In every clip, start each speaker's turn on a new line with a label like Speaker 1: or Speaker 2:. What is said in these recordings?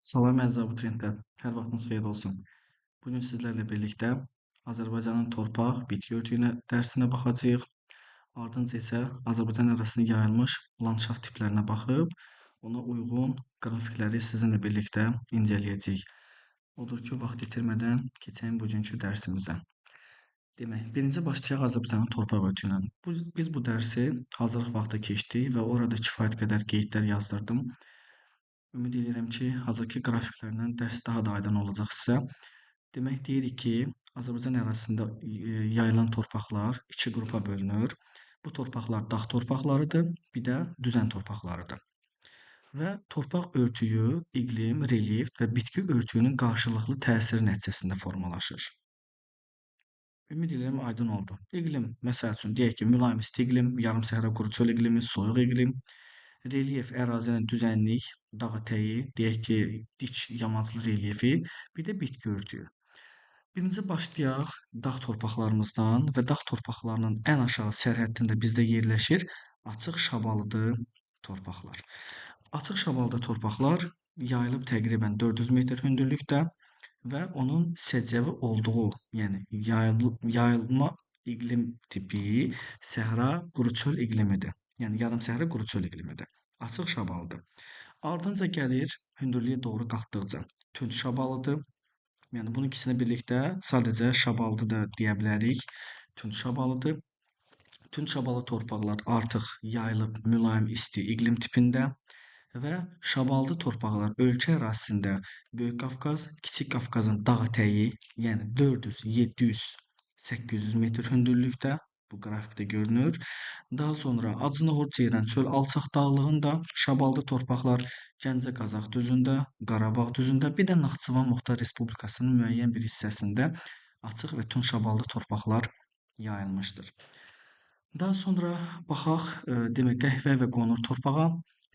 Speaker 1: Salam əziz abituriyentlər, hər vaxtınız xeyir olsun. Bugün sizlərlə birlikdə Azərbaycanın torpaq, bitki örtüyünə dərsinə baxacağıq. Ardınca isə Azərbaycan ərazisində yayılmış landşaft tiplərinə baxıb, ona uyğun qrafikləri sizinlə birlikdə incələyəcəyik. Odur ki, vaxt itirmədən keçək bugünkü dərsimizə. Demək, birinci başlayaq Azərbaycanın torpaq örtüyü ilə. Biz bu dərsi hazırlıq vaxtı keçdik və orada kifayət qədər qeydlər yazdırdım. Ümid edirəm ki, hazırki qrafiklərlə dərs daha da aydın olacaq sizə. Demək deyirik ki, Azərbaycan ərazisində yayılan torpaqlar iki qrupa bölünür. Bu torpaqlar dağ torpaqlarıdır, bir də düzən torpaqlarıdır. Və torpaq örtüyü, iqlim, relyef və bitki örtüyünün qarşılıqlı təsiri nəticəsində formalaşır. Ümid edirəm aydın oldu. İqlim, məsəl üçün deyək ki, mülayim isti iqlim, yarım səhra quru çöl iqlimi, soyuq iqlim. Relyef ərazinin düzənlik, dağ ətəyi, deyək ki, dik yamaclı relyefi, bir də bitki örtüyü. Birinci başlayaq dağ torpaqlarımızdan və dağ torpaqlarının ən aşağı sərhəddində bizdə yerləşir açıq şabalıdı torpaqlar. Açıq şabalıdı torpaqlar yayılıb təqribən 400 metr hündürlükdə və onun səciyyəvi olduğu, yəni yayılma iqlim tipi səhra quru çöl iqlimidir. Yəni yarım səhra quru çöl iqlimidir. Açıq şabalıdır. Ardınca gəlir hündürlüyə doğru qalxdıqca tünd şabalıdır. Yəni bunun ikisinə birlikdə sadəcə şabalıdı da deyə bilərik. Tünd şabalıdır. Tünd şabalı torpaqlar artıq yayılıb mülayim isti iqlim tipində və şabalıdı torpaqlar ölkə ərazisində Böyük Qafqaz, Kiçik Qafqazın dağ ətəyi, yəni 400, 700, 800 metr hündürlükdə bu qrafikdə görünür. Daha sonra Acınahor Ceyran çöl alçaq dağlığında şabalıdı torpaqlar Gəncə Qazax düzündə, Qarabağ düzündə, bir də Naxçıvan Muxtar Respublikasının müəyyən bir hissəsində açıq və tünd şabalıdı torpaqlar yayılmışdır. Daha sonra baxaq, demək qəhvə və qonur torpağa.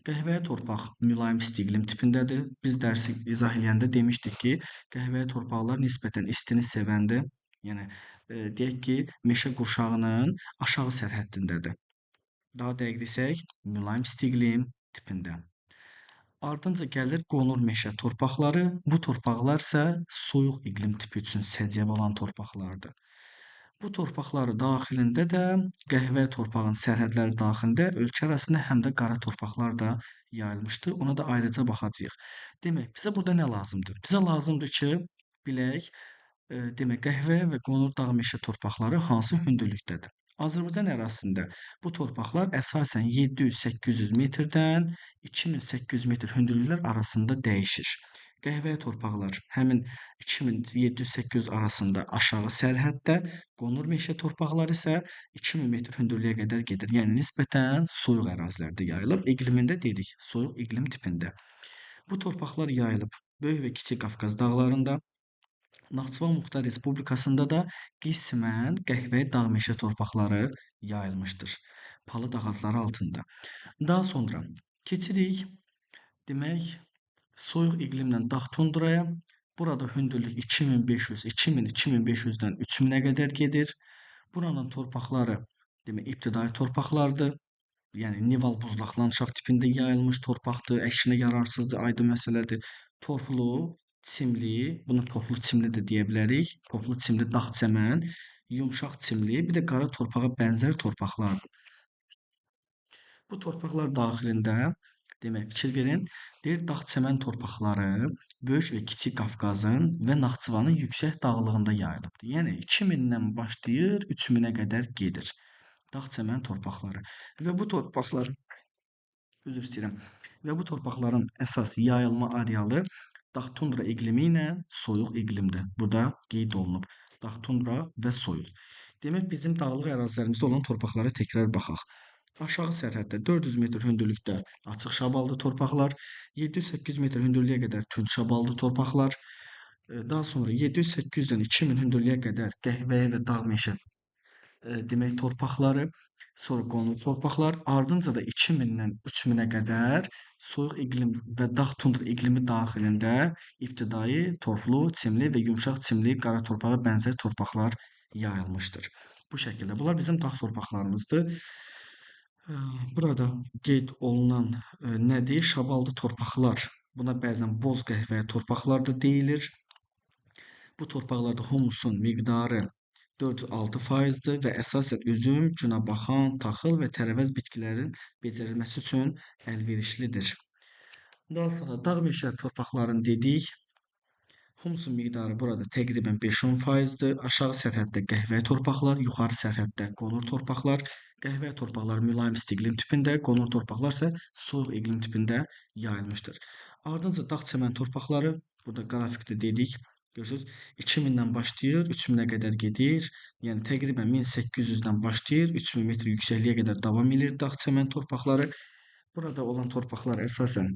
Speaker 1: Qəhvəyə torpaq mülayim isti iqlim tipindədir. Biz dərsi izah eləyəndə demişdik ki, qəhvəyə torpaqlar nisbətən istini sevəndir. Yəni deyək ki, meşə qurşağının aşağı sərhəddindədir. Daha dəqiq desək, mülayim isti iqlim tipində. Ardınca gəlir qonur meşə torpaqları. Bu torpaqlar isə soyuq iqlim tipi üçün səciyyəvi olan torpaqlardır. Bu torpaqları daxilində də qəhvə torpağın sərhədləri daxilində ölkə arasında həm də qara torpaqlar da yayılmışdır. Ona da ayrıca baxacağıq. Demək, bizə burada nə lazımdır? Bizə lazımdır ki, bilək, demək, qəhvə və qonur dağ meşə torpaqları hansı hündürlükdədir? Azərbaycan ərazisində bu torpaqlar əsasən 700-800 metrdən 2800 metr hündürlüklər arasında dəyişir. Qəhvəyə torpaqlar həmin 2700-800 arasında aşağı sərhəddə, qonur meşə torpaqları isə 2000 metr hündürlüyə qədər gedir. Yəni nisbətən soyuq ərazilərdə yayılıb, iqlimində dedik, soyuq iqlim tipində. Bu torpaqlar yayılıb Böyük və Kiçik Qafqaz dağlarında, Naxçıvan Muxtar Respublikasında da qismən qəhvəyi dağ meşə torpaqları yayılmışdır. Palıd ağacları altında. Daha sonra keçirik, demək, soyuq iqlimlə dağ tundraya. Burada hündürlük 2500, 2000, 2500-dən 3000-ə qədər gedir. Buranın torpaqları, demək, ibtidai torpaqlardır. Yəni Nival buzlaq landşaft tipində yayılmış torpaqdır, əkişinə yararsızdır, aydın məsələdir. Torflu, çimli, buna torflu çimli də deyə bilərik. Torflu çimli dağ çəmən, yumşaq çimli, bir də qara torpağa bənzər torpaqlardır. Bu torpaqlar daxilində, demək, fikir verin, deyir dağ çəmən torpaqları Böyük və Kiçik Qafqazın və Naxçıvanın yüksək dağlığında yayılıbdır. Yəni 2000-dən başlayır, 3000-ə qədər gedir. Dağ çəmən torpaqları. Və bu torpaqlar, üzr istəyirəm, və bu torpaqların əsas yayılma arealı dağ tundra iqlimi ilə soyuq iqlimdir. Burada qeyd olunub. Dağ tundra və soyuq. Demək, bizim dağlıq ərazilərimizdə olan torpaqlara təkrar baxaq. Aşağı sərhəddə 400 metr hündürlükdə açıq şabalıdı torpaqlar, 700-800 metr hündürlüyə qədər tünd şabalıdı torpaqlar, daha sonra 700-800-dən 2000 hündürlüyə qədər qəhvəyi və dağ meşə demək torpaqları, sonra qonur torpaqlar, ardınca da 2000-dən 3000-ə qədər soyuq iqlim və dağ tundra iqlimi daxilində ibtidai torflu, çimli və yumşaq çimli qara torpağa bənzər torpaqlar yayılmışdır. Bu şəkildə. Bunlar bizim dağ torpaqlarımızdır. Burada qeyd olunan nədir? Şabalıdı torpaqlar Buna bəzən boz qəhvəyi torpaqlar da deyilir. Bu torpaqlarda humusun miqdarı 4-6%dir və əsasən üzüm, günəbaxan, taxıl və tərəvəz bitkilərin becərilməsi üçün əlverişlidir. Daha sonra dağ meşə torpaqlarını dedik. Humusun miqdarı burada təqribən 5-10%dir. Aşağı sərhəddə qəhvəyi torpaqlar, yuxarı sərhəddə qonur torpaqlar. Qəhvəyi torpaqlar mülayim isti iqlim tipində, qonur torpaqlar isə soyuq iqlim tipində yayılmışdır. Ardınca dağ çəmən torpaqları, burada qrafikdə dedik. Görürsüz, 2000-dən başlayır, 3000-ə qədər gedir. Yəni təqribən 1800-dən başlayır, 3000 metr yüksəkliyə qədər davam edir dağ çəmən torpaqları. Burada olan torpaqlar əsasən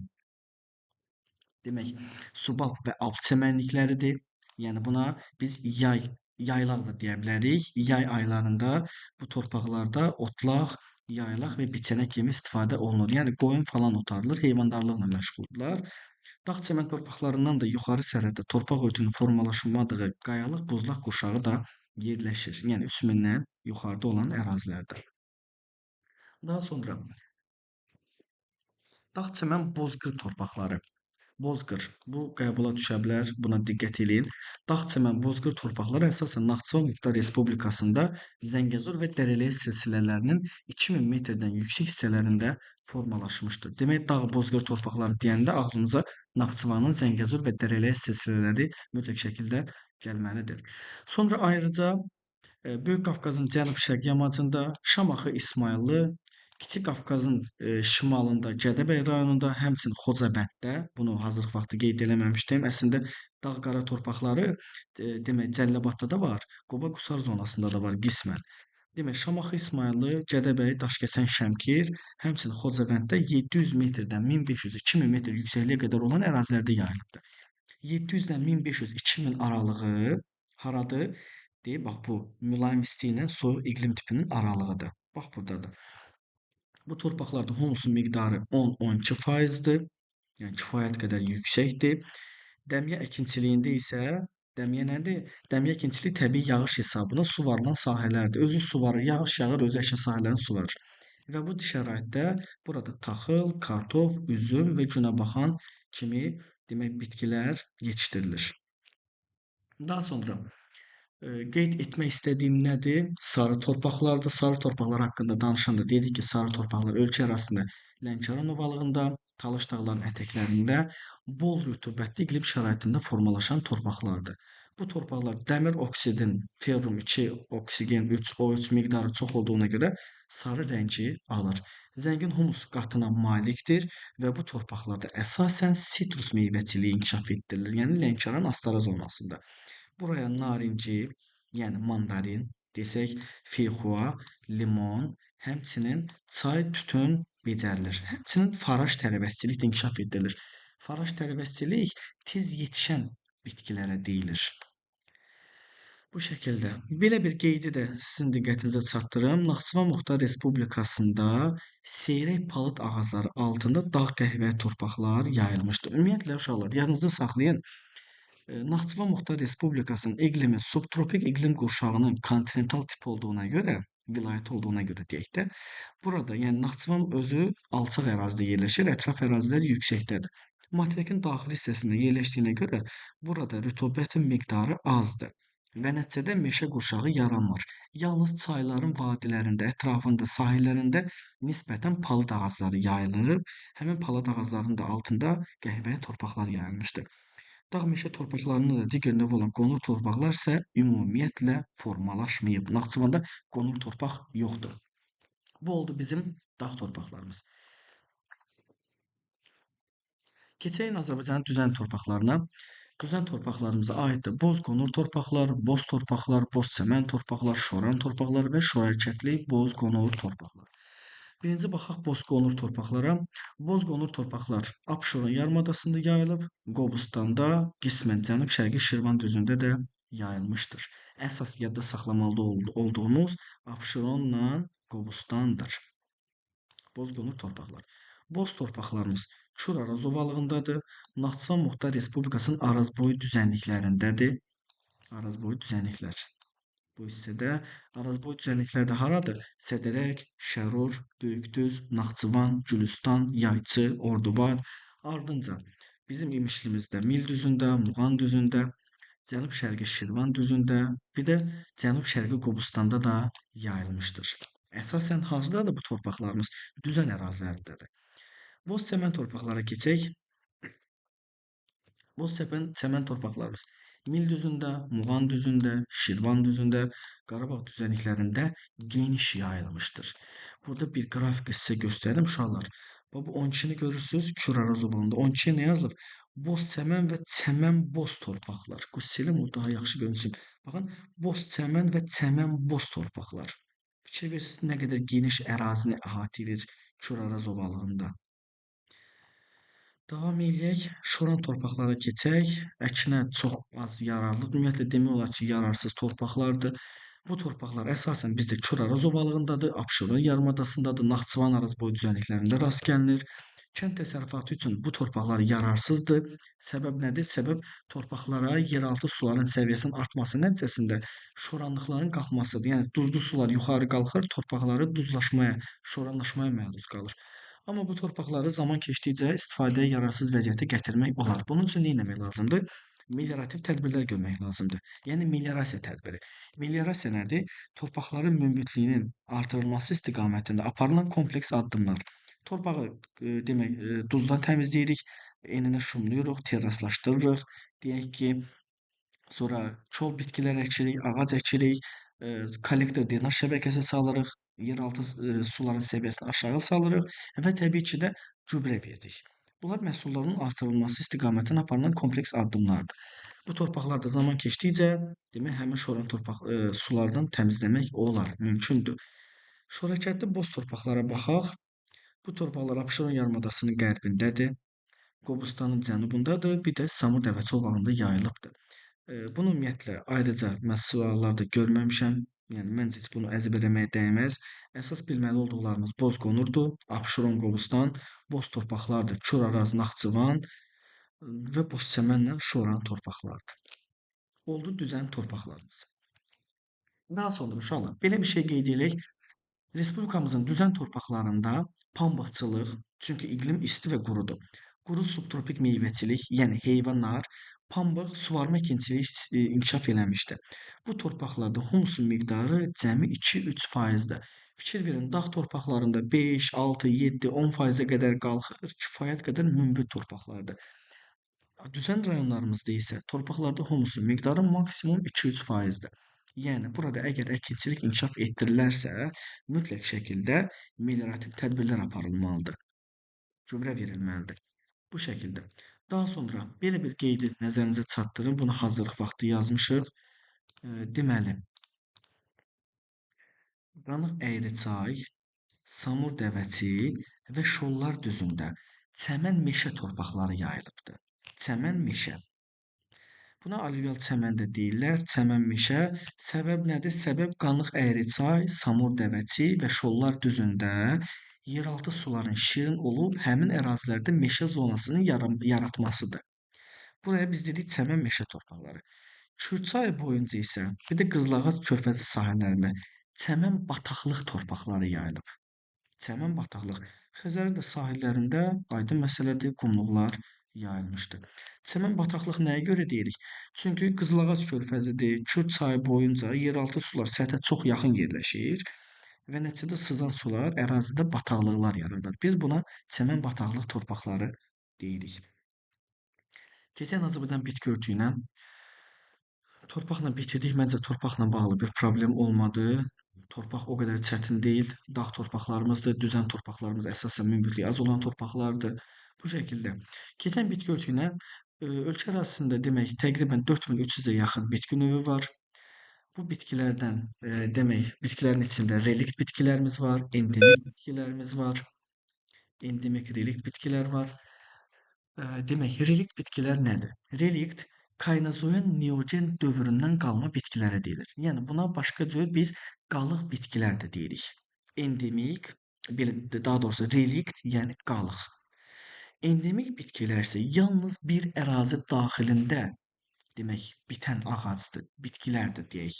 Speaker 1: demək, subalp və alp çəmənlikləridir. Yəni buna biz yaylaq da deyə bilərik. Yay aylarında bu torpaqlarda otlaq, yaylaq və biçənək kimi istifadə olunur. Yəni qoyun falan otarılır, heyvandarlıqla məşğuldurlar. Dağ çəmən torpaqlarından da yuxarı sərhəddə torpaq örtüyünün formalaşmadığı qayalıq buzlaq qurşağı da yerləşir. Yəni 3000-dən yuxarıda olan ərazilərdə. Daha sonra dağ çəmən bozqır torpaqları. Bozqır. Bu qəbula düşə bilər. Buna diqqət eləyin. Dağ çəmən bozqır torpaqları əsasən Naxçıvan Muxtar Respublikasında Zəngəzur və Dərələyəz silsilələrinin 2000 metrdən yüksək hissələrində formalaşmışdır. Demək, dağ bozqır torpaqları deyəndə ağlınıza Naxçıvanın Zəngəzur və Dərələyəz silsilələri mütləq şəkildə gəlməlidir. Sonra ayrıca Böyük Qafqazın cənub-şərq yamacında, Şamaxı, İsmayıllı, Kiçik Qafqazın şimalında, Gədəbəy rayonunda, həmçinin Xocabənddə, bunu hazırlıq vaxtı qeyd eləməmişdim. Əslində dağ-qara torpaqları demək Cəlilabadda da var, Qoba-Qusar zonasında da var qismən. Demək, Şamaxı, İsmayıllı, Gədəbəy, Daşkəsən, Şəmkir, həmçinin Xocabənddə 700 metrdən 1500-2000 metr yüksəkliyə qədər olan ərazilərdə yayılıbdır. 700-dən 1500-2000 aralığı haradır? Deyib, bax bu mülayim isti ilə soyuq iqlim tipinin aralığıdır. Bax buradadır. Bu torpaqlarda humusun miqdarı 10-12%dir. Yəni kifayət qədər yüksəkdir. Dəmiyə əkinçiliyində isə dəmiyə nədir? Dəmiyə əkinçiliyi təbii yağış hesabına suvarılan sahələrdir. Özü suvarır, yağış yağır, özü əkin sahələrini suvarır. Və bu şəraitdə burada taxıl, kartof, üzüm və günəbaxan kimi demək bitkilər yetişdirilir. Daha sonra qeyd etmək istədiyim nədir? Sarı torpaqlardır. Sarı torpaqlar haqqında danışanda dedik ki, sarı torpaqlar ölkə ərazisində Lənkəran ovalığında, Talış dağlarının ətəklərində bol rütubətli iqlim şəraitində formalaşan torpaqlardır. Bu torpaqlar dəmir oksidin ferrum 2, oksigen 3, O3 miqdarı çox olduğuna görə sarı rəngi alır. Zəngin humus qatına malikdir və bu torpaqlarda əsasən sitrus meyvəçiliyi inkişaf etdirilir. Yəni Lənkəran Astara zonasında. Buraya narinci, yəni mandarin desək, filxua, limon, həmçinin çay, tütün becərilir. Həmçinin faraj tərəvəzçilik də inkişaf etdirilir. Faraj tərəvəzçilik tez yetişən bitkilərə deyilir. Bu şəkildə. Belə bir qeydi də sizin diqqətinizə çatdırım. Naxçıvan Muxtar Respublikasında seyrək palıd ağacları altında dağ qəhvəyi torpaqlar yayılmışdır. Ümumiyyətlə uşaqlar, yadınızda saxlayın. Naxçıvan Muxtar Respublikasının iqlimi subtropik iqlim qurşağının kontinental tip olduğuna görə, vilayət olduğuna görə deyək də, burada, yəni Naxçıvan özü alçaq ərazidə yerləşir, ətraf ərazilər yüksəkdədir. Materikin daxili hissəsində yerləşdiyinə görə burada rütubətin miqdarı azdır və nəticədə meşə qurşağı yaranmır. Yalnız çayların vadilərində, ətrafında, sahillərində nisbətən palıd ağacları yayılıb, həmin palıd ağaclarının da altında qəhvəyi torpaqlar yayılmışdır. Dağ meşə torpaqlarında da digər növ olan qonur torpaqlar isə ümumiyyətlə formalaşmayıb. Naxçıvanda qonur torpaq yoxdur. Bu oldu bizim dağ torpaqlarımız. Keçək Azərbaycanın düzən torpaqlarına. Düzən torpaqlarımıza aiddir boz qonur torpaqlar, boz torpaqlar, boz çəmən torpaqlar, şoran torpaqlar və şorərkətli boz qonur torpaqlar. Birinci baxaq boz qonur torpaqlara. Boz qonur torpaqlar Abşeron yarımadasında yayılıb, Qobustanda, qismən cənub-şərqi Şirvan düzündə də yayılmışdır. Əsas yadda saxlamalı olduğumuz Abşeronla Qobustandır. Boz qonur torpaqlar. Boz torpaqlarımız Kür Araz ovalığındadır. Naxçıvan Muxtar Respublikasının Arazboyu düzənliklərindədir. Arazboyu düzənliklər. Bu hissədə Arazboy düzənliklərdə haradır? Sədərək, Şərur, Böyükdüz, Naxçıvan, Gülüstan, Yayçı, Ordubad. Ardınca bizim imişlimizdə Mil düzündə, Muğan düzündə, Cənub-Şərqi Şirvan düzündə, bir də Cənub-Şərqi Qobustanda da yayılmışdır. Əsasən hardadır bu torpaqlarımız? Düzən ərazilərindədir. Boz çəmən torpaqlara keçək. Boz çəmən torpaqlarımız Mil düzündə, Muğan düzündə, Şirvan düzündə, Qarabağ düzənliklərində geniş yayılmışdır. Burada bir qrafik sizə göstərim uşaqlar. Bu 12-ni görürsüz, Kür-Araz ovalında. 12-yə nə yazılıb? Boz çəmən və çəmən boz torpaqlar. Bu silim o daha yaxşı görünsün. Baxın, boz çəmən və çəmən boz torpaqlar. Fikir verirsiniz nə qədər geniş ərazini əhatə edir Kür-Araz ovalığında. Davam eləyək. Şoran torpaqlara keçək. Əkinə çox az yararlı, ümumiyyətlə demək olar ki, yararsız torpaqlardır. Bu torpaqlar əsasən bizdə Kür-Araz ovalığındadır, Abşeron yarımadasındadır, Naxçıvan Araz boyu düzənliklərində rast gəlinir. Kənd təsərrüfatı üçün bu torpaqlar yararsızdır. Səbəb nədir? Səbəb torpaqlara yeraltı suların səviyyəsinin artması nəticəsində şoranlıqların qalxmasıdır. Yəni duzlu sular yuxarı qalxır, torpaqları duzlaşmaya, şoranlaşmaya məruz qalır. Amma bu torpaqları zaman keçdikcə istifadəyə yararsız vəziyyətə gətirmək olar. Bunun üçün nə etmək lazımdır? Meliorativ tədbirlər görmək lazımdır. Yəni meliorasiya tədbiri. Meliorasiya nədir? Torpaqların münbitliyinin artırılması istiqamətində aparılan kompleks addımlar. Torpağı demək duzdan təmizləyirik, eninə şumlayırıq, terraslaşdırırıq. Deyək ki, sonra kol bitkilər əkirik, ağac əkirik, kollektor drenaj şəbəkəsi salırıq, yeraltı suların səviyyəsini aşağı salırıq və təbii ki də gübrə veririk. Bunlar məhsulların artırılması istiqamətində aparılan kompleks addımlardır. Bu torpaqlarda zaman keçdikcə demək həmin şoran sulardan təmizləmək olar, mümkündür. Şorakətli boz torpaqlara baxaq. Bu torpaqlar Abşeron yarımadasının qərbindədir, Qobustanın cənubundadır, bir də Samur Dəvəçi ovalığında yayılıbdır. Bunu ümumiyyətlə ayrıca mən suallarda görməmişəm. Yəni məncə heç bunu əzbərləməyə dəyməz. Əsas bilməli olduqlarımız Bozqonurdur, Abşeron, Qobustan, boz torpaqlardır, Kür-Araz, Naxçıvan və Bozçəmənlə Şoran torpaqlardır. Oldu düzən torpaqlarımız. Daha sonra uşaqlar belə bir şey qeyd edək. Respublikamızın düzən torpaqlarında pambıqçılıq, çünki iqlim isti və qurudur. Quru subtropik meyvəçilik, yəni heyvanlar, pambıq, suvarma əkinçiliyi inkişaf eləmişdir. Bu torpaqlarda humusun miqdarı cəmi 2-3%-dir. Fikir verin, dağ torpaqlarında 5, 6, 7, 10%-ə qədər qalxır, kifayət qədər münbit torpaqlardır. Düzən rayonlarımızda isə torpaqlarda humusun miqdarı maksimum 2-3%-dir. Yəni burada əgər əkinçilik inkişaf etdirilərsə, mütləq şəkildə meliorativ tədbirlər aparılmalıdır. Gübrə verilməlidir. Bu şəkildə. Daha sonra belə bir qeydi nəzərinizə çatdırın. Bunu hazırlıq vaxtı yazmışıq. Deməli, Qanıq Əyriçay, Samur Dəvəçi və Şollar düzündə çəmən meşə torpaqları yayılıbdır. Çəmən meşə. Buna alüvyal çəmən də deyirlər, çəmən meşə. Səbəb nədir? Səbəb Qanıq Əyriçay, Samur Dəvəçi və Şollar düzündə yeraltı suların şirin olub həmin ərazilərdə meşə zonasının yaratmasıdır. Buraya biz dedik çəmən meşə torpaqları. Kürçay boyunca isə bir də Qızılağac körfəzi sahillərində çəmən bataqlıq torpaqları yayılıb. Çəmən bataqlıq. Xəzərin də sahillərində aydın məsələdir, qumluqlar yayılmışdır. Çəmən bataqlıq nəyə görə deyirik? Çünki Qızılağac körfəzidir, Kür çayı boyunca yeraltı sular səthə çox yaxın yerləşir və nəticədə sızan sular ərazidə bataqlıqlar yaradır. Biz buna çəmən bataqlıq torpaqları deyirik. Keçən Azərbaycan bitki örtüyünə torpaqla bitirdik. Məncə torpaqla bağlı bir problem olmadı. Torpaq o qədər çətin deyil. Dağ torpaqlarımızdır, düzən torpaqlarımız əsasən münbitliyi az olan torpaqlardır. Bu şəkildə. Keçən bitki örtüyünə ölkə ərazisində demək təqribən 4300-ə yaxın bitki növü var. Bu bitkilərdən demək bitkilərin içində relikt bitkilərimiz var, endemik bitkilərimiz var. Endemik relikt bitkilər var. Demək relikt bitkilər nədir? Relikt Kaynozoyan Neogen dövründən qalma bitkilərə deyilir. Yəni buna başqa cür biz qalıq bitkilər də deyirik. Endemik, daha doğrusu relikt, yəni qalıq. Endemik bitkilər isə yalnız bir ərazi daxilində demək bitən ağacdır, bitkilərdir deyək.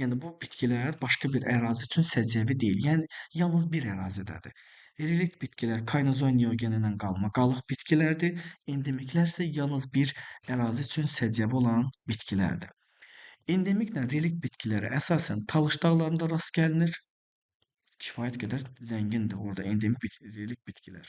Speaker 1: Yəni bu bitkilər başqa bir ərazi üçün səciyyəvi deyil. Yəni yalnız bir ərazidədir. Relikt bitkilər Kaynozoy neogenindən qalma qalıq bitkilərdir. Endemiklər isə yalnız bir ərazi üçün səciyyəvi olan bitkilərdir. Endemiklə relikt bitkilərə əsasən Talış dağlarında rast gəlinir. Kifayət qədər zəngindir orada relikt bitkilər.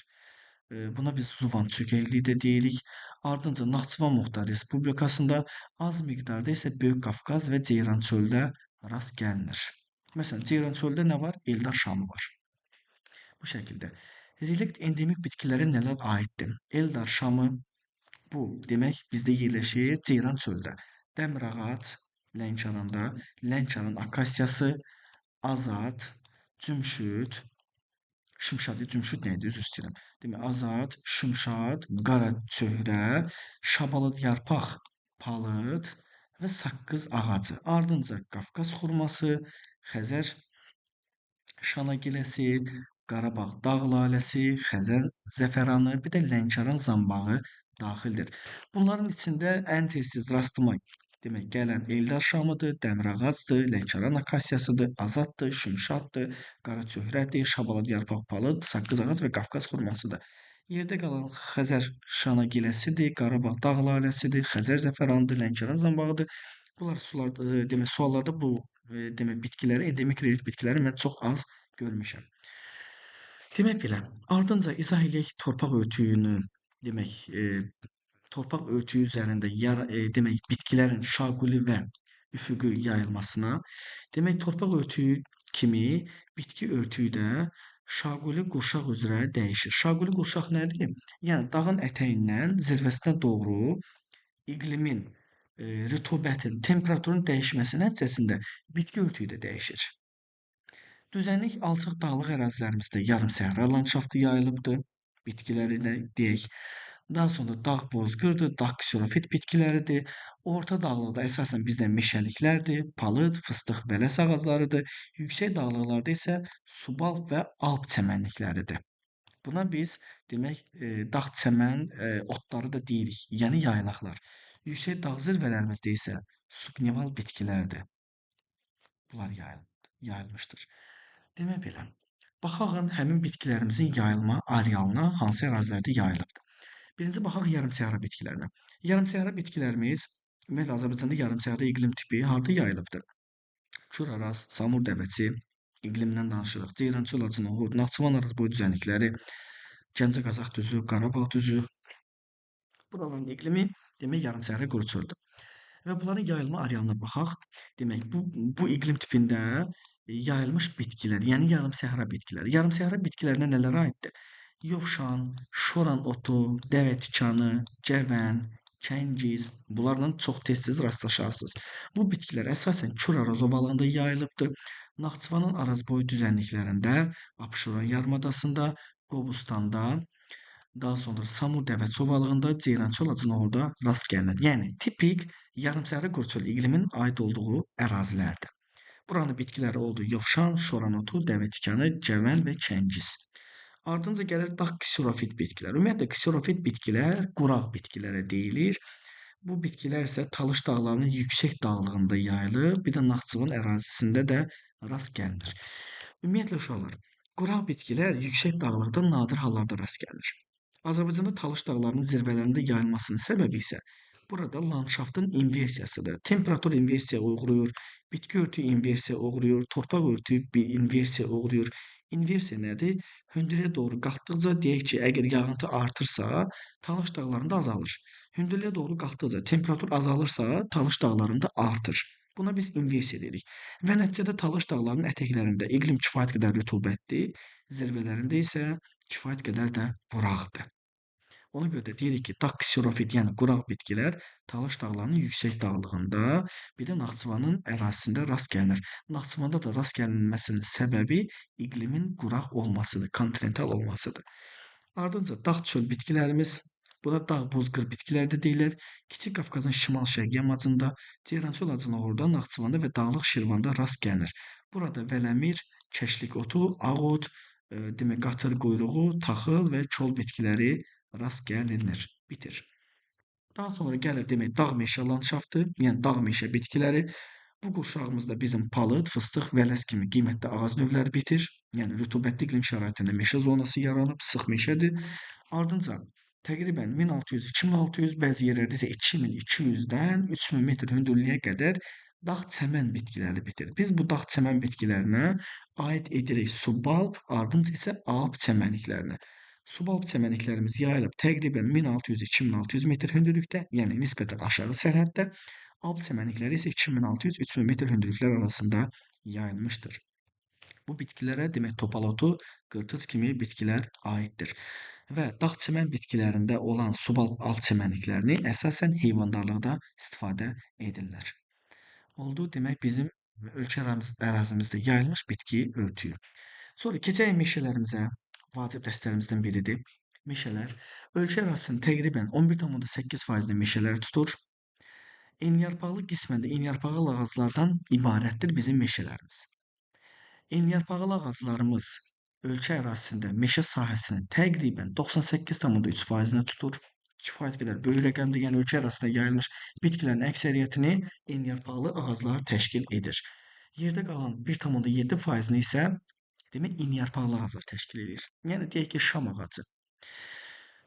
Speaker 1: Buna biz Zuvan çökəkliyi də deyirik. Ardınca Naxçıvan Muxtar Respublikasında, az miqdarda isə Böyük Qafqaz və Ceyrançöldə rast gəlinir. Məsələn, Ceyrançöldə nə var? Eldar şamı var. Bu şəkildə. Relikt endemik bitkilərə nələr aiddir? Eldar şamı bu demək bizdə yerləşir Ceyrançöldə. Dəmir ağac Lənkəranda, Lənkəran akasiyası, Azad, Cümşüd, Cümşüd nə idi? Üzr istəyirəm. Demək Azad, Şümşad, Qara çöhrə, Şabalad yarpaq, palıd və saqqız ağacı. Ardınca Qafqaz xurması, Xəzər şanagiləsi, Qarabağ dağ laləsi, Xəzər zəfəranı, bir də Lənkəran zanbağı daxildir. Bunların içində ən tez-tez rastıma demək gələn Eldar şamıdır, Dəmir ağacdır, Lənkəran akasiyasıdır, Azaddır, Şümşaddır, Qara çöhrədir, Şabalad yarpaq palıd, saqqız ağac və Qafqaz xurmasıdır. Yerdə qalan Xəzər şanagiləsidir, Qarabağ dağ laləsidir, Xəzər zəfəranıdır, Lənkəran zanbağıdır. Bunlar demək suallarda bu demək bitkiləri, endemik relikt bitkiləri mən çox az görmüşəm. Demək belə, ardınca izah eləyək torpaq örtüyünü, demək torpaq örtüyü üzərində demək bitkilərin şaquli və üfüqi yayılmasına. Demək torpaq örtüyü kimi bitki örtüyü də şaquli qurşaq üzrə dəyişir. Şaquli qurşaq nədir? Yəni dağın ətəyindən zirvəsinə doğru iqlimin, rütubətin, temperaturun dəyişməsi nəticəsində bitki örtüyü də dəyişir. Düzənlik alçaq dağlıq ərazilərimizdə yarım-səhra landşaftı yayılıbdır. Bitkiləri də deyək. Daha sonra dağ bozqırdır, dağ kserofit bitkiləridir. Orta dağlıqda əsasən bizdə meşəliklərdir, palıd, fıstıq, vələs ağaclarıdır. Yüksək dağlıqlarda isə subalq və alp çəmənlikləridir. Buna biz demək dağ çəmən otları da deyirik, yəni yaylaqlar. Yüksək dağ zirvələrimizdə isə subneval bitkilərdir. Bunlar yayılmışdır. Demək belə, baxaq həmin bitkilərimizin yayılma arealına hansı ərazilərdə yayılıbdır. Birinci baxaq yarımsəhra bitkilərinə. Yarımsəhra bitkilərimiz ümumiyyətlə Azərbaycanda yarımsəhra iqlim tipi harda yayılıbdır? Kür-Araz, Samur dəvəsi iqlimdən danışırıq. Ceyrançöl, Acınoğud, Naxçıvan arazboyu düzənlikləri, Gəncə Qazax düzü, Qarabağ düzü. Buraların iqlimi demək yarımsəhra quru çöldür. Və bunların yayılma arealına baxaq. Demək bu iqlim tipində yayılmış bitkilər, yəni yarımsəhra bitkiləri. Yarımsəhra bitkilərinə nələr aiddir? Yovşan, şoran otu, dəvə tikanı, cəvən, kəngiz, bunlarla çox tez-tez rastlaşarsınız. Bu bitkilər əsasən Kür-Araz ovalığında yayılıbdır. Naxçıvanın arazboyu düzənliklərində, Abşeron yarımadasında, Qobustanda, daha sonra Samur dəvəçi ovalığında, Ceyrançöl Acınoğurda rast gəlinir. Yəni tipik yarımsəhra qurçöl iqlimin aid olduğu ərazilərdir. Buranın bitkiləri oldu yovşan, şoran otu, dəvə tikanı, cəvən və kəngiz. Ardınca gəlir dağ kserofit bitkilər. Ümumiyyətlə kserofit bitkilər quraq bitkilərə deyilir. Bu bitkilər isə Talış dağlarının yüksək dağlığında yayılır, bir də Naxçıvan ərazisində də rast gəlinir. Ümumiyyətlə uşaqlar, quraq bitkilər yüksək dağlıqda nadir hallarda rast gəlinir. Azərbaycanda Talış dağlarının zirvələrində yayılmasının səbəbi isə burada landşaftın inversiyasıdır. Temperatur inversiya uğrayır, bitki örtüyü inversiya uğrayır, torpaq örtüyü inversiya uğrayır. İnversiya nədir? Hündürlüyə doğru qalxdıqca deyək ki, əgər yağıntı artırsa, Talış dağlarında azalır. Hündürlüyə doğru qalxdıqca temperatur azalırsa, Talış dağlarında artır. Buna biz inversiya deyirik. Və nəticədə Talış dağlarının ətəklərində iqlim kifayət qədər rütubətli, zirvələrində isə kifayət qədər də quraqdır. Ona görə də deyirik ki, dağ kserofit, yəni quraq bitkilər Talış dağlarının yüksək dağlığında, bir də Naxçıvanın ərazisində rast gəlinir. Naxçıvanda da rast gəlinməsinin səbəbi iqlimin quraq olmasıdır, kontinental olmasıdır. Ardınca dağ çöl bitkilərimiz, buna dağ bozqır bitkilər də deyilir. Kiçik Qafqazın şimal-şərqi yamacında, Ceyrançöl Acınoğurda, Naxçıvanda və Dağlıq Şirvanda rast gəlinir. Burada vələmir, kəşlik otu, ağot, demək qatır quyruğu, taxıl və kol bitkiləri rast gəlinir, bitir. Daha sonra gəlir demək dağ meşə landşaftı, yəni dağ meşə bitkiləri. Bu qurşağımızda bizim palıd, fıstıq, vələs kimi qiymətli ağac növləri bitir. Yəni rütubətli iqlim şəraitində meşə zonası yaranıb, sıx meşədir. Ardınca təqribən 1600-2600, bəzi yerlərdə isə 2200-dən 3000 metr hündürlüyə qədər dağ çəmən bitkiləri bitir. Biz bu dağ çəmən bitkilərinə aid edirik subalp, ardınca isə alp çəmənliklərinə. Subalp çəmənliklərimiz yayılıb təqribən 1600-2600 metr hündürlükdə, yəni nisbətən aşağı sərhəddə. Alp çəmənlikləri isə 2600-3000 metr hündürlüklər arasında yayılmışdır. Bu bitkilərə demək topalotu, qırtız kimi bitkilər aiddir. Və dağ çəmən bitkilərində olan subalp alp çəmənliklərini əsasən heyvandarlıqda istifadə edirlər. Oldu demək bizim ölkə ərazimizdə yayılmış bitki örtüyü. Sonra keçək meşələrimizə, vacib dərslərimizdən biridir. Meşələr ölkə ərazisinin təqribən 11,8%-ni meşələr tutur. Enliyarpaqlı qismən də enliyarpaqlı ağaclardan ibarətdir bizim meşələrimiz. Enliyarpaqlı ağaclarımız ölkə ərazisində meşə sahəsinin təqribən 98,3%-ni tutur. Kifayət qədər böyük rəqəmdir. Yəni ölkə ərazisində yayılmış bitkilərin əksəriyyətini enliyarpaqlı ağaclar təşkil edir. Yerdə qalan 1,7%-ni isə demək enliyarpaqlı ağaclar təşkil edir. Yəni deyək ki, şam ağacı.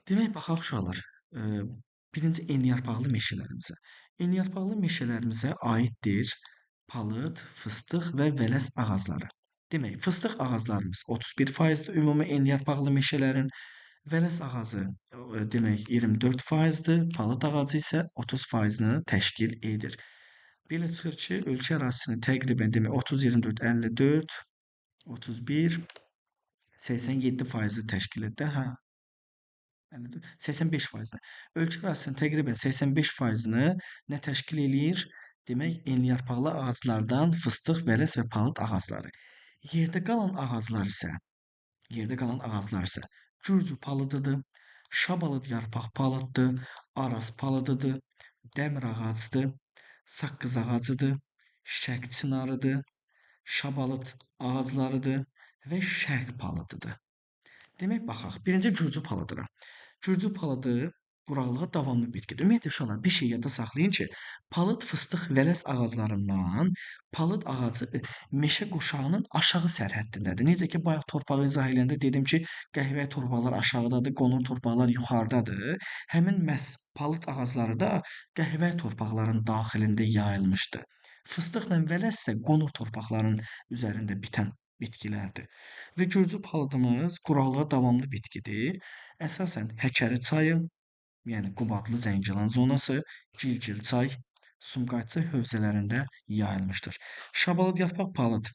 Speaker 1: Demək baxaq uşaqlar, birinci enliyarpaqlı meşələrimizə. Enliyarpaqlı meşələrimizə aiddir palıd, fıstıq və vələs ağacları. Demək, fıstıq ağaclarımız 31%-dir ümumi enliyarpaqlı meşələrin, vələs ağacı demək 24%-dir, palıd ağacı isə 30%-ni təşkil edir. Belə çıxır ki, ölkə ərazisinin təqribən demək 30, 24, 54, 31, 87%-i təşkil edir. 85%-ni. Ölkə ərazisinin təqribən 85%-ni nə təşkil eləyir? Demək, enliyarpaqlı ağaclardan fıstıq, vələs və palıd ağacları. Yerdə qalan ağaclar isə gürcü palıdıdır, şabalıd yarpaq palıddır, araz palıdıdır, dəmir ağacıdır, saqqız ağacıdır, şək çınarıdır, şabalıd ağaclarıdır və şərq palıdıdır. Demək, baxaq. Birinci gürcü palıdıra. Gürcü palıdı quraqlığa davamlı bitkidir. Ümumiyyətlə uşaqlar bir şey yadda saxlayın ki, palıd, fıstıq, vələs ağaclarından palıd ağacı meşə qurşağının aşağı sərhəddindədir. Necə ki, bayaq torpağı izah edəndə dedim ki, qəhvəyi torpaqlar aşağıdadır, qonur torpaqlar yuxarıdadır. Həmin məhz palıd ağacları da qəhvəyi torpaqların daxilində yayılmışdı. Fıstıqla vələs isə qonur torpaqların üzərində bitən bitkilərdir. Və gürcü palıdımız quraqlığa davamlı bitkidir. Əsasən Həkəri çayı, yəni Qubadlı Zəngilan zonası, Gilgil çay, Sumqayıt çay hövzələrində yayılmışdır. Şabalıd yarpaq palıd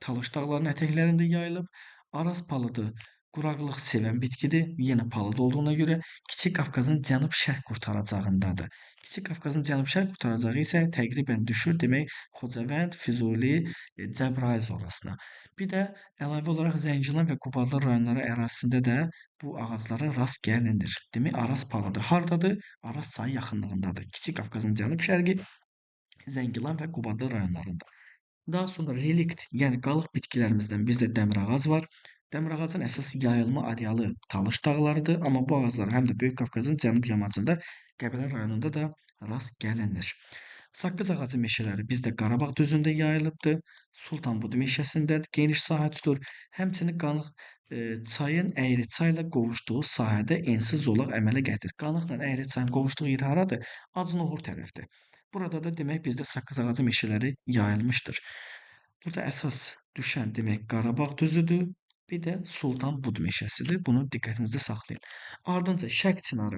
Speaker 1: Talış dağlarının ətəklərində yayılıb. Araz palıdı quraqlıq sevən bitkidir. Yenə palıd olduğuna görə Kiçik Qafqazın cənub-şərq qurtaracağındadır. Kiçik Qafqazın cənub-şərq qurtaracağı isə təqribən düşür demək Xocavənd, Füzuli, Cəbrayıl zonasına. Bir də əlavə olaraq Zəngilan və Qubadlı rayonları ərazisində də bu ağaclara rast gəlinir. Demək Araz palıdı hardadır? Araz çayı yaxınlığındadır. Kiçik Qafqazın cənub-şərqi Zəngilan və Qubadlı rayonlarında. Daha sonra relikt, yəni qalıq bitkilərimizdən bizdə dəmir ağac var. Dəmir ağacın əsas yayılma arealı Talış dağlarıdır, amma bu ağaclar həm də Böyük Qafqazın cənub yamacında Qəbələ rayonunda da rast gəlinir. Saqqız ağacı meşələri bizdə Qarabağ düzündə yayılıbdır. Sultanbud meşəsindədir, geniş sahə tutur. Həmçinin Qanıq çayın Əyri çayla qovuşduğu sahədə ensiz zolaq əmələ gətirir. Qanıqla Əyri çayın qovuşduğu yer haradır? Acınoğur tərəfdir. Burada da demək bizdə saqqız ağacı meşələri yayılmışdır. Burada əsas düşən demək Qarabağ düzüdür. Bir də Sultanbud meşəsidir. Bunu diqqətinizdə saxlayın. Ardınca Şərq çinarı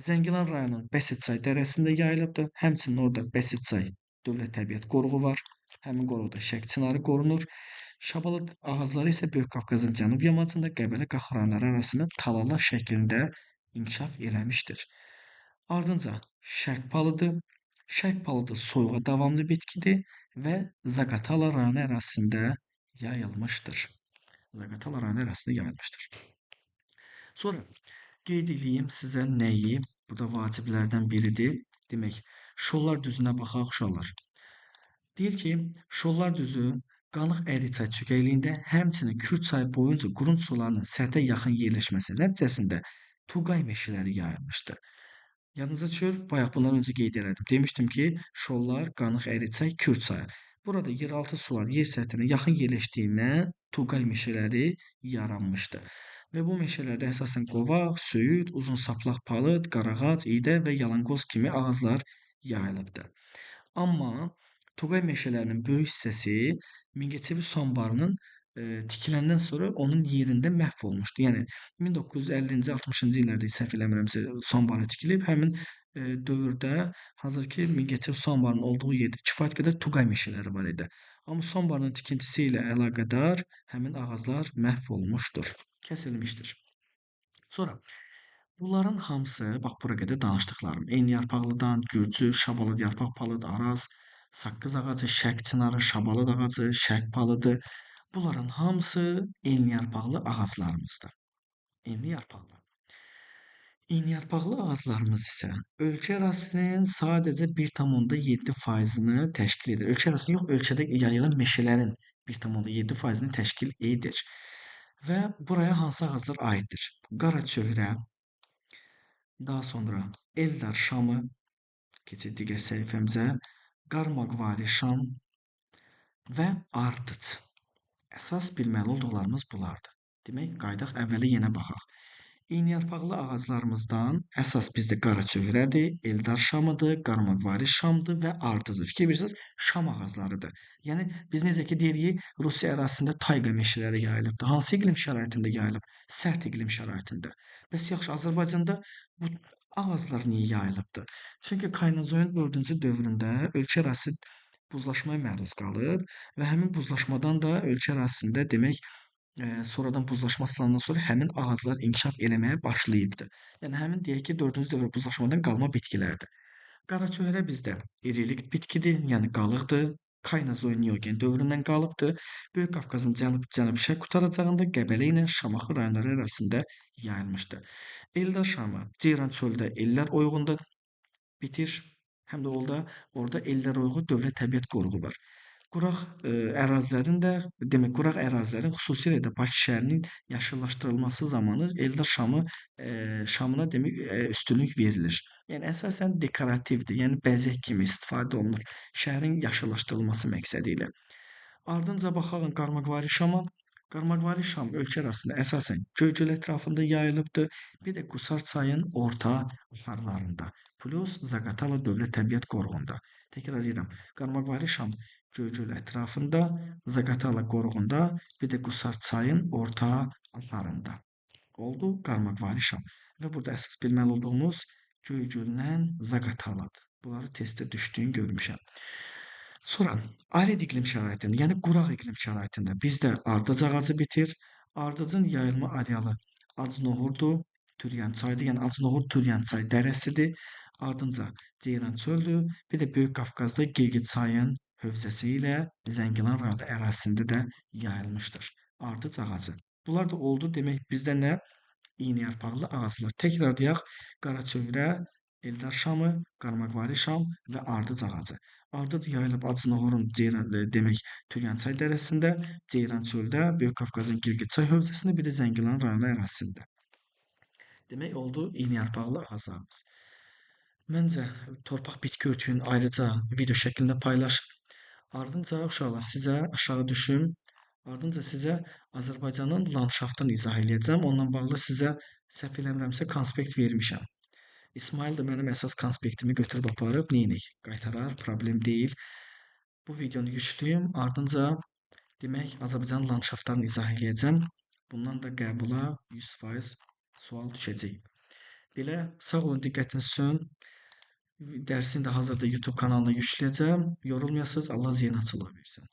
Speaker 1: Zəngilan rayonunun Bəsit çay dərəsində yayılıbdır. Həmçinin orada Bəsit çay Dövlət Təbiət Qoruğu var. Həmin qoruqda Şərq çinarı qorunur. Şabalıd ağacları isə Böyük Qafqazın cənub yamacında Qəbələ Qax rayonları arasında talalar şəklində inkişaf eləmişdir. Ardınca Şərq palıdı. Şərq palıdı soyuğa davamlı bitkidir və Zaqatala rayonu ərazisində yayılmışdır. Zaqatala rayonu ərazisində yayılmışdır. Sonra qeyd edeyim sizə nəyi? Bu da vaciblərdən biridir. Demək, Şollar düzünə baxaq uşaqlar. Deyir ki, Şollar düzü Qanıq Əyri çay çökəkliyində, həmçinin Kür çayı boyunca qurund sularının səthə yaxın yerləşməsi nəticəsində Tuqay meşələri yayılmışdır. Yadınıza düşür, bayaq bundan öncə qeyd elədim. Demişdim ki, Şollar, Qanıq, Əyri çay, Kür çayı. Burada yeraltı sular yer səthinə yaxın yerləşdiyindən Tuqay meşələri yaranmışdı. Və bu meşələrdə əsasən qovaq, söyüd, uzun saplaq palıd, qarağac, iydə və yalanqoz kimi ağaclar yayılıbdı. Amma Tuqay meşələrinin böyük hissəsi Mingəçevir su anbarının tikiləndən sonra onun yerində məhv olmuşdu. Yəni 1950-ci, 60-cı illərdə səhv eləmirəmsə su anbarı tikilib. Həmin dövrdə hazırki Mingəçevir su anbarının olduğu yerdə kifayət qədər Tuqay meşələri var idi. Amma su anbarının tikintisi ilə əlaqədar həmin ağaclar məhv olmuşdur, kəsilmişdir. Sonra bunların hamısı, bax bura qədər danışdıqlarım. Enliyarpaqlıdan, gürcü, şabalad yarpaq palıd, araz, saqqız ağacı, şərq çinarı, şabalad ağacı, şərq palıdı. Bunların hamısı enliyarpaqlı ağaclarımızdır. Enliyarpaqlı. Enliyarpaqlı ağaclarımız isə ölkə ərazisinin sadəcə 1,7%-ni təşkil edir. Ölkə ərazisinin yox, ölkədə yayılan meşələrin 1,7%-ni təşkil edir. Və buraya hansı ağaclar aiddir? Qaraçöhrə, daha sonra Eldar şamı, keçək digər səhifəmizə, qarmaqvari şam və ardıc. Əsas bilməli olduqlarımız bunlardır. Demək, qayıdaq əvvələ yenə baxaq. Enliyarpaqlı ağaclarımızdan əsas bizdə qaraçöhrədir, Eldar şamıdır, qarmaqvari şamdır və ardıcdır. Fikir verirsiniz, şam ağaclarıdır. Yəni biz necə ki deyirik, Rusiya ərazisində tayqa meşələri yayılıbdır. Hansı iqlim şəraitində yayılıb? Sərt iqlim şəraitində. Bəs yaxşı, Azərbaycanda bu ağaclar niyə yayılıbdır? Çünki Kaynazoyun 4-cü dövründə ölkə ərazisi buzlaşmaya məruz qalıb və həmin buzlaşmadan da ölkə ərazisində demək sonradan buzlaşma asılandan sonra həmin ağaclar inkişaf eləməyə başlayıbdı. Yəni həmin deyək ki, 4-cü dövr buzlaşmadan qalma bitkilərdir. Qaraçöhrə bizdə irilik bitkidir, yəni qalıqdır. Kaynazoy Neogen dövründən qalıbdır. Böyük Qafqazın cənub-şərq qurtaracağında Qəbələ ilə Şamaxı rayonları ərazisində yayılmışdı. Eldar şamı Ceyran çöldə ellər oyğunda bitir. Həm də orada ellər oyğu dövlət təbiət qoruğu var. Quraq ərazilərin də, demək, quraq ərazilərin xüsusilə də Bakı şəhərinin yaşıllaşdırılması zamanı Eldar şamına demək üstünlük verilir. Yəni əsasən dekorativdir, yəni bəzək kimi istifadə olunur şəhərin yaşıllaşdırılması məqsədi ilə. Ardınca baxaq qarmaqvari şama. Qarmaqvari şam ölkə ərazisində əsasən Göygöl ətrafında yayılıbdır. Bir də Qusar çayın orta axarlarında, plus Zaqatala Dövlət Təbiət Qoruğunda. Təkrar edirəm. Qarmaqvari şam Göygöl ətrafında, Zaqatala qoruğunda, bir də Qusar çayın orta axarında. Oldu qarmaqvari şam. Və burada əsas bilməli olduğumuz Göygöldən Zaqataladır. Bunları testdə düşdüyünü görmüşəm. Sonra arid iqlim şəraitində, yəni quraq iqlim şəraitində bizdə ardıc ağacı bitir. Ardıcın yayılma arealı Acnoğurdur, Türyançaydır. Yəni Acnoğur-Türyançay dərəsidir. Ardınca Ceyran çöldür. Bir də Böyük Qafqazda Girgitçayın hövzəsi ilə Zəngilan rayonu ərazisində də yayılmışdır. Ardıc ağacı. Bunlar da oldu. Demək bizdə nə? İynəyarpaqlı ağaclar. Təkrarlayaq. Qaraçöhrə, Eldar şamı, qarmaqvari şam və ardıc ağacı. Ardıc yayılıb Acnoğurun demək Türyançay dərəsində, Ceyran çöldə, Böyük Qafqazın Girgitçay hövzəsində, bir də Zəngilan rayonu ərazisində. Demək oldu iynəyarpaqlı ağaclarımız. Məncə torpaq bitki örtüyünü ayrıca video şəklində paylaş. Ardınca uşaqlar sizə aşağı düşüm. Ardınca sizə Azərbaycanın landşaftını izah eləyəcəm. Onunla bağlı sizə səhv eləmirəmsə konspekt vermişəm. İsmail də mənim əsas konspektimi götürüb aparıb, neynək? Qaytarar, problem deyil. Bu videonu yüklüyüm. Ardınca demək Azərbaycanın landşaftlarını izah eləyəcəm. Bundan da qəbula 100% sual düşəcək. Belə sağ olun, diqqətiniz üçün. Dərsini də hazırda YouTube kanalına yükləyəcəm. Yorulmayasınız. Allah zihin açıqlıq versin.